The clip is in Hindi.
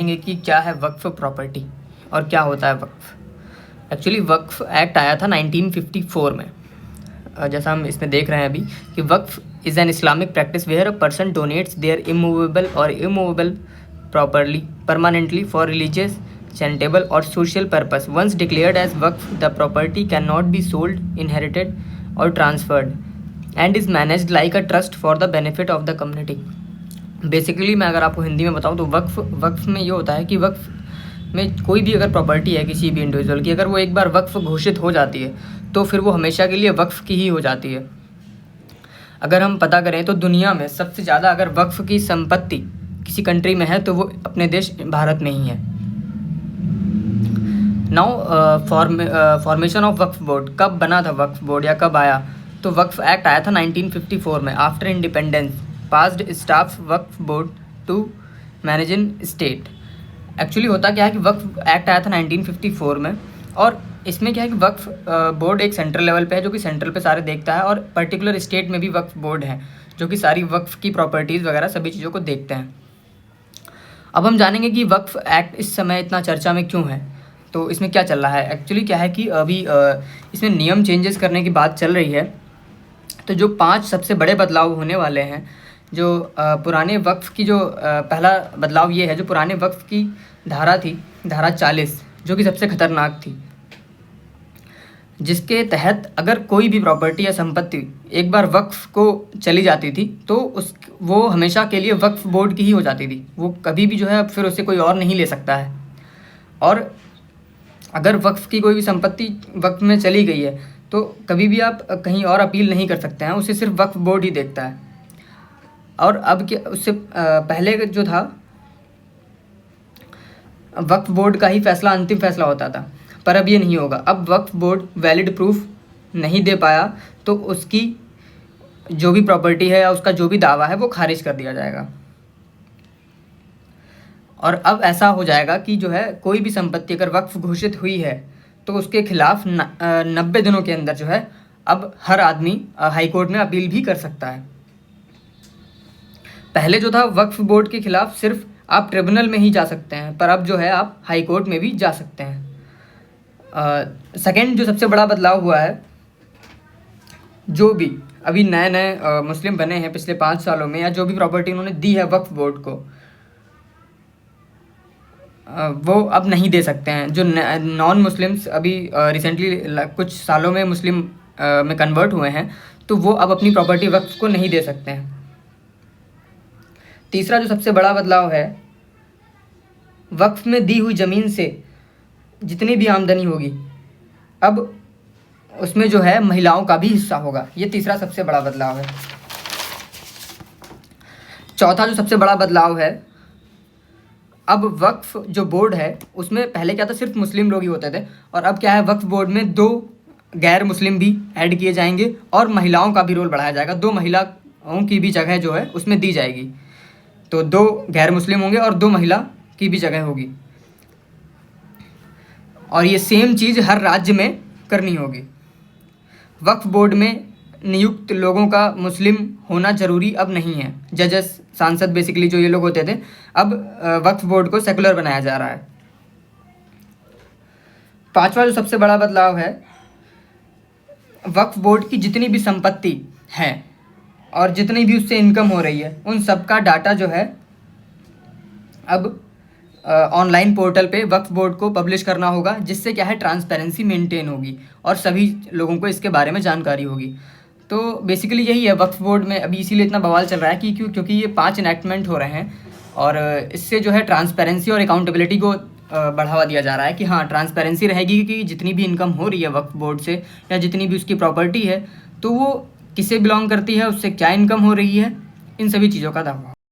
देखेंगे कि क्या है वक्फ प्रॉपर्टी और क्या होता है वक्फ। एक्चुअली वक्फ एक्ट आया था 1954 में। जैसा हम इसमें देख रहे हैं अभी कि waqf is an Islamic practice where a person donates their immovable और immovable property permanently for religious charitable और social purpose. Once declared as waqf the property can not be sold, inherited और transferred and is managed like a trust for the benefit of the community. Basically मैं अगर आपको हिंदी में बताऊं तो वक्फ में ये होता है कि वक्फ में कोई भी अगर प्रॉपर्टी है किसी भी इंडिविजुअल की, अगर वो एक बार वक्फ घोषित हो जाती है तो फिर वो हमेशा के लिए वक्फ की ही हो जाती है। अगर हम पता करें तो दुनिया में सबसे ज़्यादा अगर वक्फ की संपत्ति किसी कंट्री में है तो वो अपने देश भारत में ही है। Now formation of Waqf board, कब बना था वक्फ बोर्ड या कब आया? तो वक्फ एक्ट आया था 1954 में। After independence passed staff Waqf board to manage in state. Actually होता क्या है कि वक्फ एक्ट आया था 1954 में, और इसमें क्या है कि वक्फ बोर्ड एक सेंट्रल लेवल पे है जो कि सेंट्रल पे सारे देखता है, और पर्टिकुलर स्टेट में भी वक्फ बोर्ड है जो कि सारी वक्फ की प्रॉपर्टीज़ वगैरह सभी चीज़ों को देखते हैं। अब हम जानेंगे कि वक्फ एक्ट इस समय इतना चर्चा में क्यों है, तो इसमें क्या चल रहा है। एक्चुअली क्या है कि अभी इसमें नियम चेंजेस करने की बात चल रही है। तो जो 5 सबसे बड़े बदलाव होने वाले हैं, जो पुराने वक्फ की जो पहला बदलाव ये है, जो पुराने वक्फ की धारा थी, धारा 40, जो कि सबसे खतरनाक थी, जिसके तहत अगर कोई भी प्रॉपर्टी या संपत्ति एक बार वक्फ को चली जाती थी तो वो हमेशा के लिए वक्फ बोर्ड की ही हो जाती थी। वो कभी भी जो है फिर उसे कोई और नहीं ले सकता है। और अगर वक्फ की कोई भी संपत्ति वक्फ में चली गई है तो कभी भी आप कहीं और अपील नहीं कर सकते हैं, उसे सिर्फ वक्फ बोर्ड ही देखता है। और अब क्या, उससे पहले जो था वक्फ बोर्ड का ही फैसला अंतिम फैसला होता था, पर अब ये नहीं होगा। अब वक्फ बोर्ड वैलिड प्रूफ नहीं दे पाया तो उसकी जो भी प्रॉपर्टी है या उसका जो भी दावा है वो खारिज कर दिया जाएगा। और अब ऐसा हो जाएगा कि जो है कोई भी संपत्ति अगर वक्फ घोषित हुई है तो उसके खिलाफ 90 दिनों के अंदर जो है अब हर आदमी हाई कोर्ट में अपील भी कर सकता है। पहले जो था वक्फ बोर्ड के खिलाफ सिर्फ आप ट्रिब्यूनल में ही जा सकते हैं, पर अब जो है आप हाई कोर्ट में भी जा सकते हैं। सेकंड जो सबसे बड़ा बदलाव हुआ है, जो भी अभी नए नए मुस्लिम बने हैं पिछले 5 सालों में, या जो भी प्रॉपर्टी उन्होंने दी है वक्फ बोर्ड को, वो अब नहीं दे सकते हैं। जो नॉन मुस्लिम्स अभी रिसेंटली कुछ सालों में मुस्लिम में कन्वर्ट हुए हैं, तो वो अब अपनी प्रॉपर्टी वक्फ को नहीं दे सकते हैं। तीसरा जो सबसे बड़ा बदलाव है, वक्फ में दी हुई ज़मीन से जितनी भी आमदनी होगी अब उसमें जो है महिलाओं का भी हिस्सा होगा। ये तीसरा सबसे बड़ा बदलाव है। चौथा जो सबसे बड़ा बदलाव है, अब वक्फ जो बोर्ड है उसमें पहले क्या था, सिर्फ मुस्लिम लोग ही होते थे, और अब क्या है, वक्फ बोर्ड में 2 गैर मुस्लिम भी ऐड किए जाएंगे और महिलाओं का भी रोल बढ़ाया जाएगा। 2 महिलाओं की भी जगह जो है उसमें दी जाएगी। तो 2 गैर मुस्लिम होंगे और 2 महिला की भी जगह होगी, और ये सेम चीज़ हर राज्य में करनी होगी। वक्फ बोर्ड में नियुक्त लोगों का मुस्लिम होना ज़रूरी अब नहीं है। जजेस, सांसद, बेसिकली जो ये लोग होते थे, अब वक्फ बोर्ड को सेकुलर बनाया जा रहा है। पांचवा जो सबसे बड़ा बदलाव है, वक्फ बोर्ड की जितनी भी संपत्ति है और जितनी भी उससे इनकम हो रही है, उन सब का डाटा जो है अब ऑनलाइन पोर्टल पे वक्फ बोर्ड को पब्लिश करना होगा, जिससे क्या है, ट्रांसपेरेंसी मेंटेन होगी और सभी लोगों को इसके बारे में जानकारी होगी। तो बेसिकली यही है वक्फ बोर्ड में अभी, इसीलिए इतना बवाल चल रहा है कि क्योंकि ये 5 इनैक्टमेंट हो रहे हैं, और इससे जो है ट्रांसपेरेंसी और अकाउंटेबिलिटी को बढ़ावा दिया जा रहा है कि हाँ, ट्रांसपेरेंसी रहेगी कि जितनी भी इनकम हो रही है वक्फ बोर्ड से या जितनी भी उसकी प्रॉपर्टी है, तो वो किसे बिलोंग करती है, उससे क्या इनकम हो रही है, इन सभी चीज़ों का दावा।